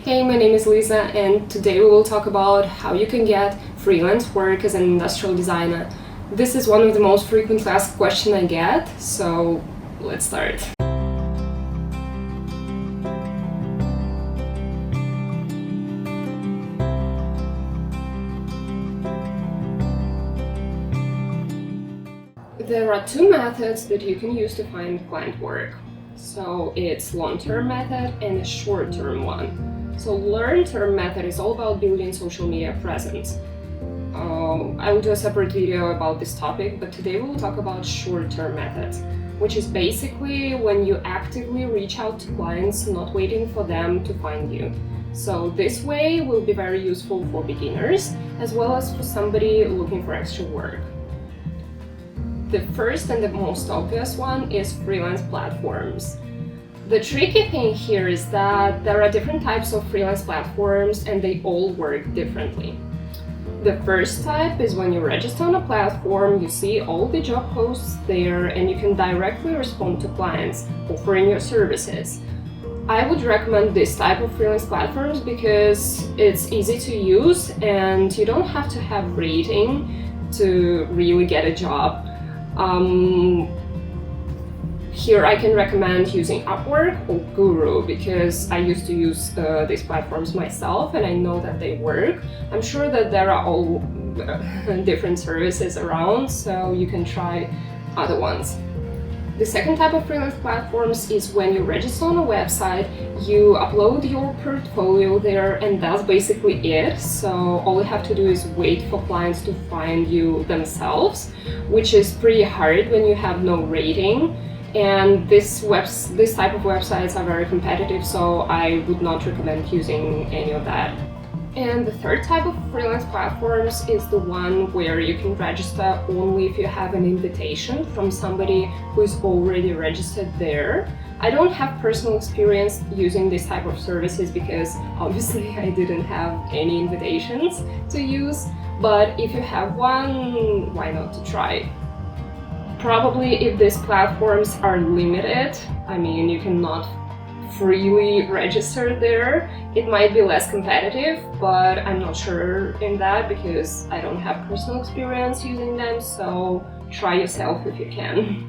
Hey, my name is Lisa, and today we will talk about how you can get freelance work as an industrial designer. This is one of the most frequently asked questions I get, so let's start. There are two methods that you can use to find client work. So it's long-term method and a short-term one. So long-term method is all about building social media presence. I will do a separate video about this topic, but today we will talk about short-term methods, which is basically when you actively reach out to clients, not waiting for them to find you. So this way will be very useful for beginners, as well as for somebody looking for extra work. The first and the most obvious one is freelance platforms. The tricky thing here is that there are different types of freelance platforms and they all work differently. The first type is when you register on a platform, you see all the job posts there and you can directly respond to clients offering your services. I would recommend this type of freelance platforms because it's easy to use and you don't have to have rating to really get a job. Here I can recommend using Upwork or Guru because I used to use these platforms myself and I know that they work. I'm sure that there are all different services around, so you can try other ones. The second type of freelance platforms is when you register on a website, you upload your portfolio there, and that's basically it. So all you have to do is wait for clients to find you themselves, which is pretty hard when you have no rating. And this type of websites are very competitive, so I would not recommend using any of that. And the third type of freelance platforms is the one where you can register only if you have an invitation from somebody who is already registered there. I don't have personal experience using this type of services because obviously I didn't have any invitations to use, but if you have one, why not to try? Probably if these platforms are limited, I mean you cannot freely register there, it might be less competitive, but I'm not sure in that because I don't have personal experience using them, so try yourself if you can.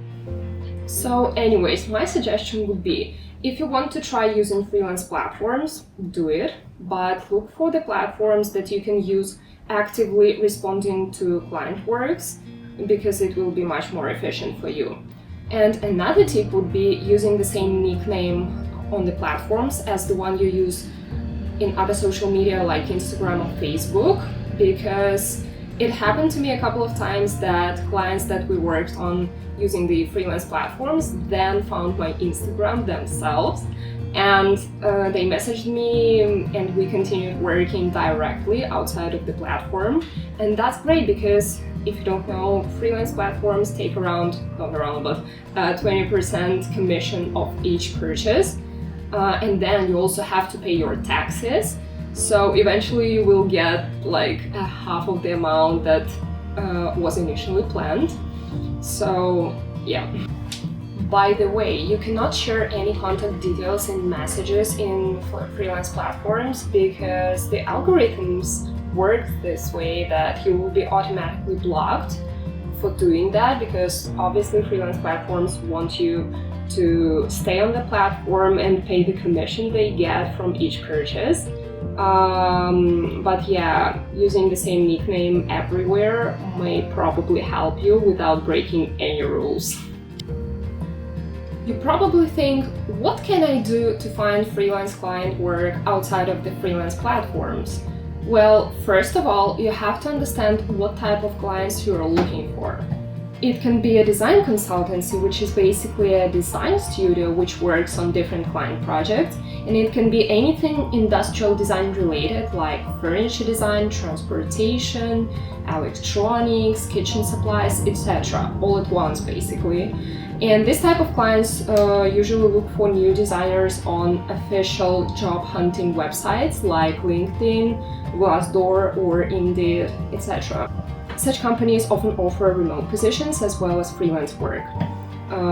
So anyways, my suggestion would be, if you want to try using freelance platforms, do it, but look for the platforms that you can use actively responding to client works, because it will be much more efficient for you. And another tip would be using the same nickname on the platforms as the one you use in other social media like Instagram or Facebook, because it happened to me a couple of times that clients that we worked on using the freelance platforms then found my Instagram themselves and they messaged me and we continued working directly outside of the platform. And that's great because if you don't know, freelance platforms take around 20% commission of each purchase. And then you also have to pay your taxes. So eventually you will get like a half of the amount that was initially planned. So yeah. By the way, you cannot share any contact details in messages in freelance platforms because the algorithms work this way that you will be automatically blocked for doing that, because obviously freelance platforms want you to stay on the platform and pay the commission they get from each purchase. But yeah, using the same nickname everywhere may probably help you without breaking any rules. You probably think, what can I do to find freelance client work outside of the freelance platforms? Well, first of all, you have to understand what type of clients you are looking for. It can be a design consultancy, which is basically a design studio which works on different client projects, and it can be anything industrial design related like furniture design, transportation, electronics, kitchen supplies, etc. all at once basically. And this type of clients usually look for new designers on official job hunting websites like LinkedIn, Glassdoor or Indeed, etc. Such companies often offer remote positions as well as freelance work,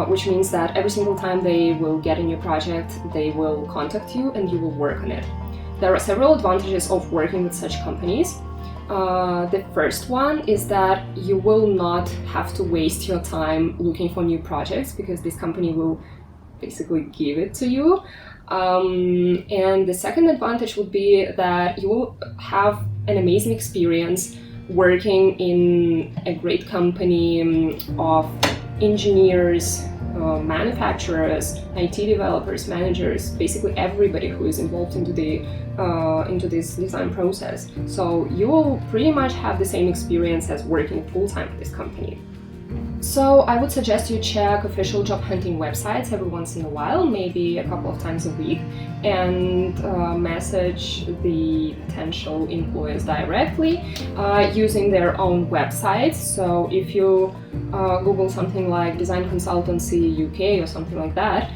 which means that every single time they will get a new project, they will contact you and you will work on it. There are several advantages of working with such companies. The first one is that you will not have to waste your time looking for new projects because this company will basically give it to you. And the second advantage would be that you will have an amazing experience working in a great company of engineers, manufacturers, IT developers, managers, basically everybody who is involved into this design process. So you will pretty much have the same experience as working full-time at this company. So I would suggest you check official job hunting websites every once in a while, maybe a couple of times a week, and message the potential employers directly using their own websites. So if you Google something like Design Consultancy UK or something like that,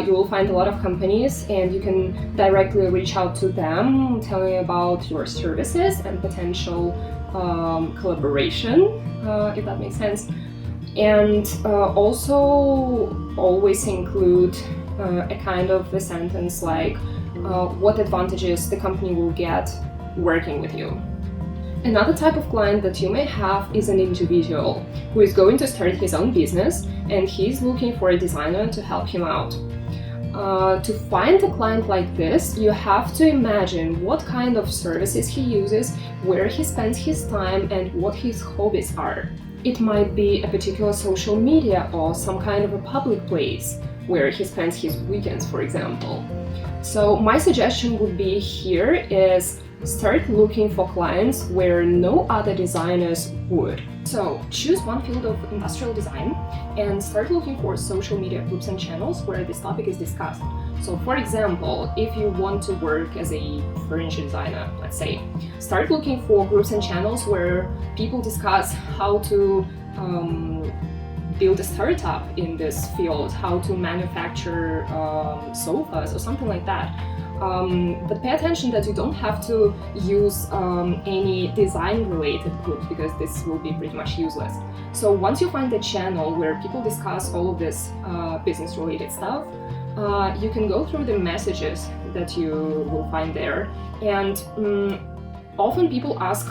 you will find a lot of companies and you can directly reach out to them, telling about your services and potential collaboration, if that makes sense. And also always include a kind of a sentence like what advantages the company will get working with you. Another type of client that you may have is an individual who is going to start his own business and he's looking for a designer to help him out. To find a client like this, you have to imagine what kind of services he uses, where he spends his time, and what his hobbies are. It might be a particular social media or some kind of a public place where he spends his weekends, for example. So my suggestion would be here is start looking for clients where no other designers would. So choose one field of industrial design and start looking for social media groups and channels where this topic is discussed. So for example, if you want to work as a furniture designer, let's say, start looking for groups and channels where people discuss how to build a startup in this field, how to manufacture sofas or something like that. But pay attention that you don't have to use any design-related groups because this will be pretty much useless. So once you find a channel where people discuss all of this business-related stuff, you can go through the messages that you will find there. And often people ask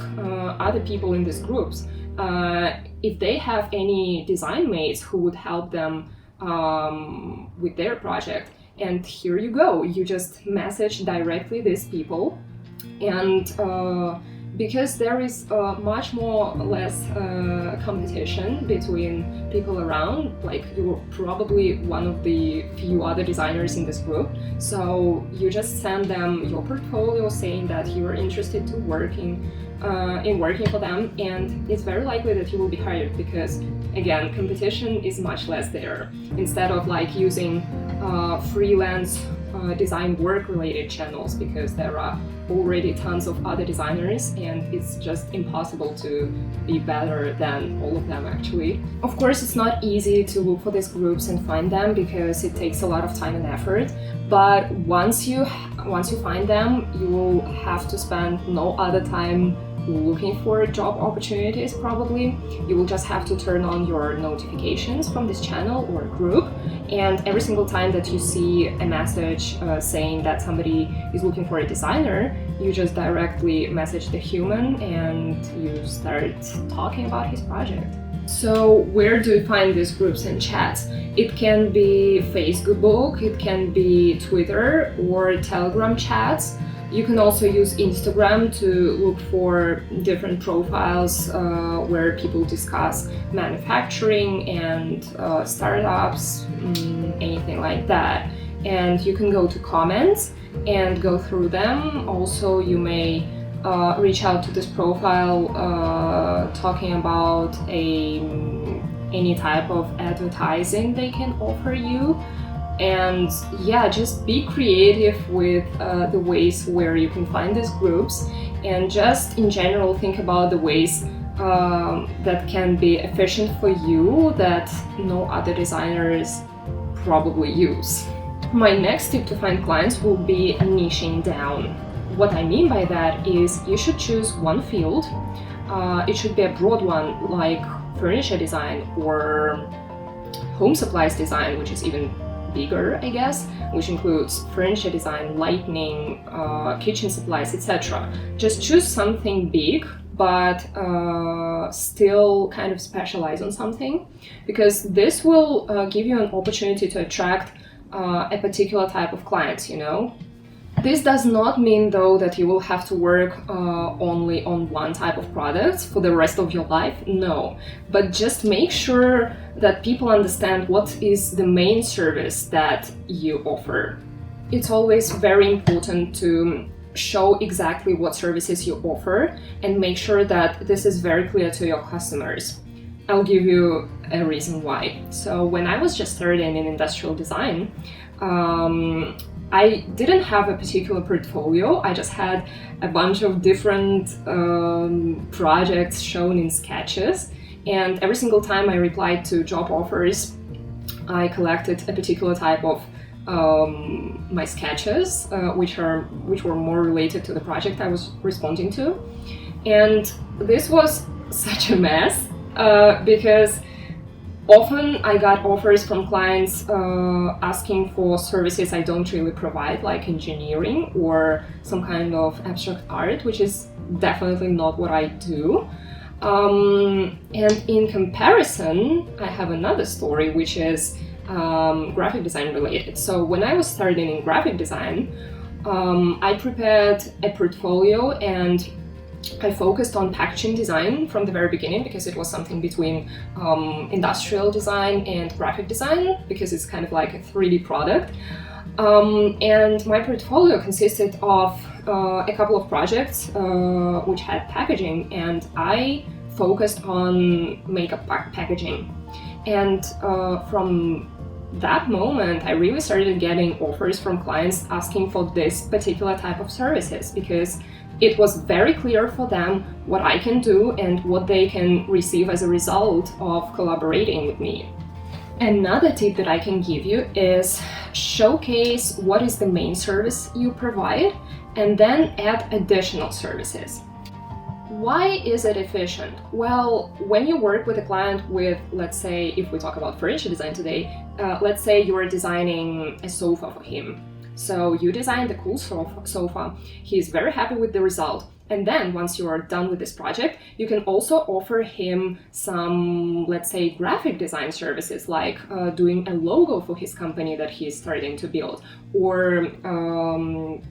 other people in these groups if they have any design mates who would help them with their project. And here you go, you just message directly these people, and because there is much more or less competition between people around, like you're probably one of the few other designers in this group, so you just send them your portfolio saying that you are interested to working for them, and it's very likely that you will be hired because, again, competition is much less there. Instead of like using freelance design work related channels, because there are already tons of other designers and it's just impossible to be better than all of them actually. Of course, it's not easy to look for these groups and find them because it takes a lot of time and effort, but once you find them, you will have to spend no other time looking for job opportunities probably. You will just have to turn on your notifications from this channel or group, and every single time that you see a message saying that somebody is looking for a designer, you just directly message the human and you start talking about his project. So where do you find these groups and chats? It can be Facebook, it can be Twitter or Telegram chats. You can also use Instagram to look for different profiles where people discuss manufacturing and startups, anything like that. And you can go to comments and go through them. Also, you may reach out to this profile talking about any type of advertising they can offer you. And yeah, just be creative with the ways where you can find these groups, and just in general think about the ways that can be efficient for you that no other designers probably use. My next tip to find clients will be niching down. What I mean by that is you should choose one field. It should be a broad one like furniture design or home supplies design, which is even bigger, I guess, which includes furniture design, lighting, kitchen supplies, etc. Just choose something big, but still kind of specialize on something, because this will give you an opportunity to attract a particular type of clients, you know. This does not mean, though, that you will have to work only on one type of products for the rest of your life. No, but just make sure that people understand what is the main service that you offer. It's always very important to show exactly what services you offer and make sure that this is very clear to your customers. I'll give you a reason why. So when I was just starting in industrial design, I didn't have a particular portfolio. I just had a bunch of different projects shown in sketches, and every single time I replied to job offers, I collected a particular type of my sketches, which were more related to the project I was responding to. And this was such a mess because often I got offers from clients asking for services I don't really provide, like engineering or some kind of abstract art, which is definitely not what I do. And in comparison, I have another story, which is graphic design related. So when I was starting in graphic design, I prepared a portfolio and I focused on packaging design from the very beginning, because it was something between industrial design and graphic design, because it's kind of like a 3D product. And my portfolio consisted of a couple of projects which had packaging, and I focused on makeup packaging. And from that moment, I really started getting offers from clients asking for this particular type of services, because it was very clear for them what I can do and what they can receive as a result of collaborating with me. Another tip that I can give you is showcase what is the main service you provide and then add additional services. Why is it efficient? Well, when you work with a client with, let's say, if we talk about furniture design today, let's say you are designing a sofa for him. So you designed a cool sofa, he's very happy with the result. And then once you are done with this project, you can also offer him some, let's say, graphic design services, like doing a logo for his company that he's starting to build, or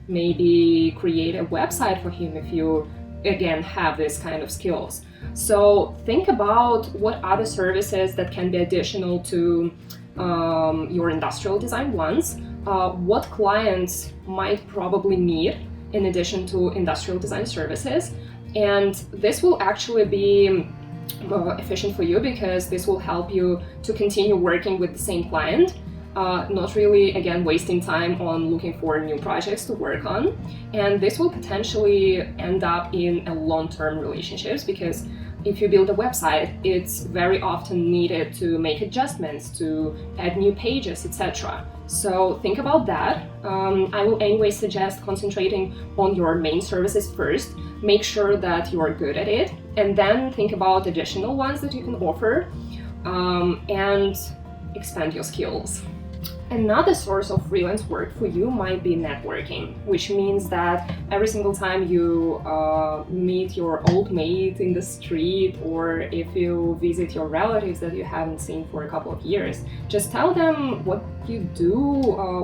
maybe create a website for him if you, again, have this kind of skills. So think about what other services that can be additional to your industrial design ones, what clients might probably need in addition to industrial design services. And this will actually be efficient for you, because this will help you to continue working with the same client, not really, again, wasting time on looking for new projects to work on. And this will potentially end up in a long-term relationships, because if you build a website, it's very often needed to make adjustments, to add new pages, etc. So think about that. I will anyway suggest concentrating on your main services first. Make sure that you are good at it, and then think about additional ones that you can offer, and expand your skills. Another source of freelance work for you might be networking, which means that every single time you meet your old mate in the street, or if you visit your relatives that you haven't seen for a couple of years, just tell them what you do,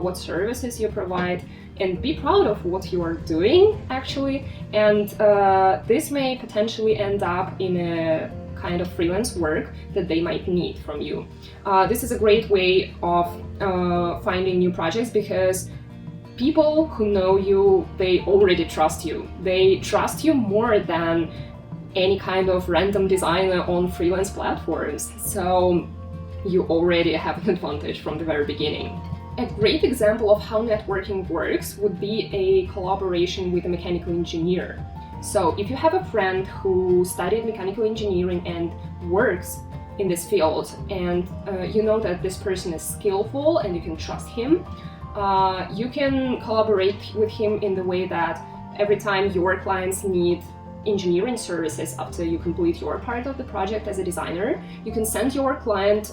what services you provide, and be proud of what you are doing, actually. And this may potentially end up in a kind of freelance work that they might need from you. This is a great way of finding new projects, because people who know you, they already trust you. They trust you more than any kind of random designer on freelance platforms. So you already have an advantage from the very beginning. A great example of how networking works would be a collaboration with a mechanical engineer. So if you have a friend who studied mechanical engineering and works in this field, and you know that this person is skillful and you can trust him, you can collaborate with him in the way that every time your clients need engineering services after you complete your part of the project as a designer, you can send your client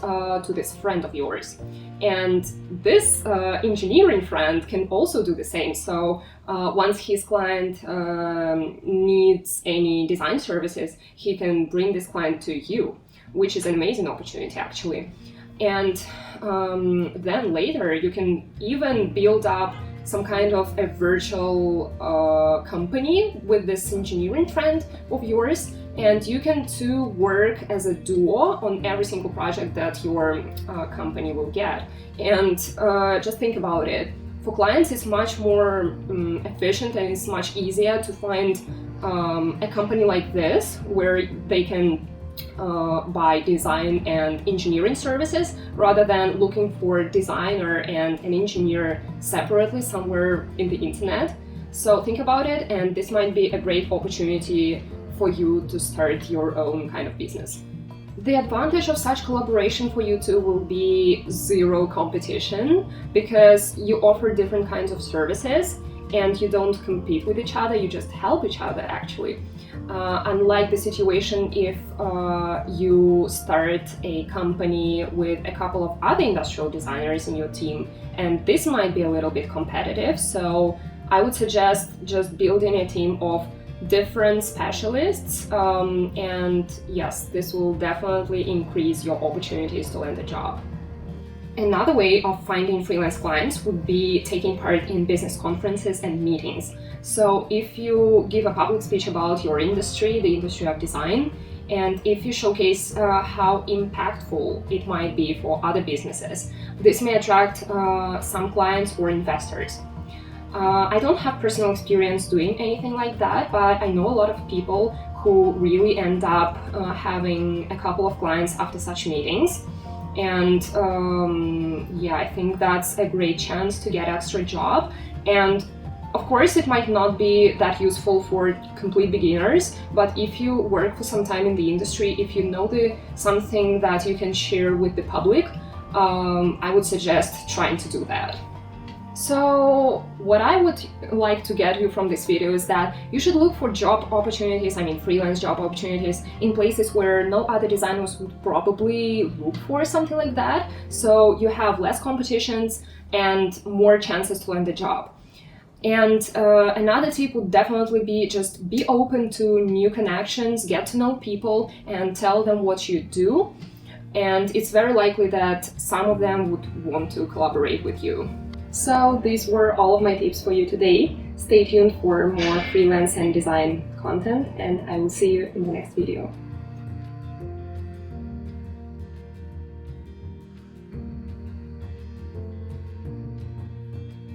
to this friend of yours. And this engineering friend can also do the same. So once his client needs any design services, he can bring this client to you, which is an amazing opportunity actually. And then later you can even build up some kind of a virtual company with this engineering friend of yours, and you can too work as a duo on every single project that your company will get. And just think about it. For clients, it's much more efficient and it's much easier to find a company like this where they can buy design and engineering services rather than looking for a designer and an engineer separately somewhere in the internet. So think about it, and this might be a great opportunity for you to start your own kind of business. The advantage of such collaboration for you two will be zero competition, because you offer different kinds of services and you don't compete with each other, you just help each other actually. Unlike the situation if you start a company with a couple of other industrial designers in your team, and this might be a little bit competitive. So I would suggest just building a team of different specialists, and yes, this will definitely increase your opportunities to land a job. Another way of finding freelance clients would be taking part in business conferences and meetings. So if you give a public speech about your industry, the industry of design, and if you showcase how impactful it might be for other businesses, this may attract some clients or investors. I don't have personal experience doing anything like that, but I know a lot of people who really end up having a couple of clients after such meetings. And yeah, I think that's a great chance to get extra job. And of course, it might not be that useful for complete beginners, but if you work for some time in the industry, if you know something that you can share with the public, I would suggest trying to do that. So what I would like to get you from this video is that you should look for job opportunities, freelance job opportunities, in places where no other designers would probably look for something like that. So you have less competitions and more chances to land a job. And another tip would definitely be just be open to new connections, get to know people and tell them what you do. And it's very likely that some of them would want to collaborate with you. So these were all of my tips for you today. Stay tuned for more freelance and design content, and I will see you in the next video.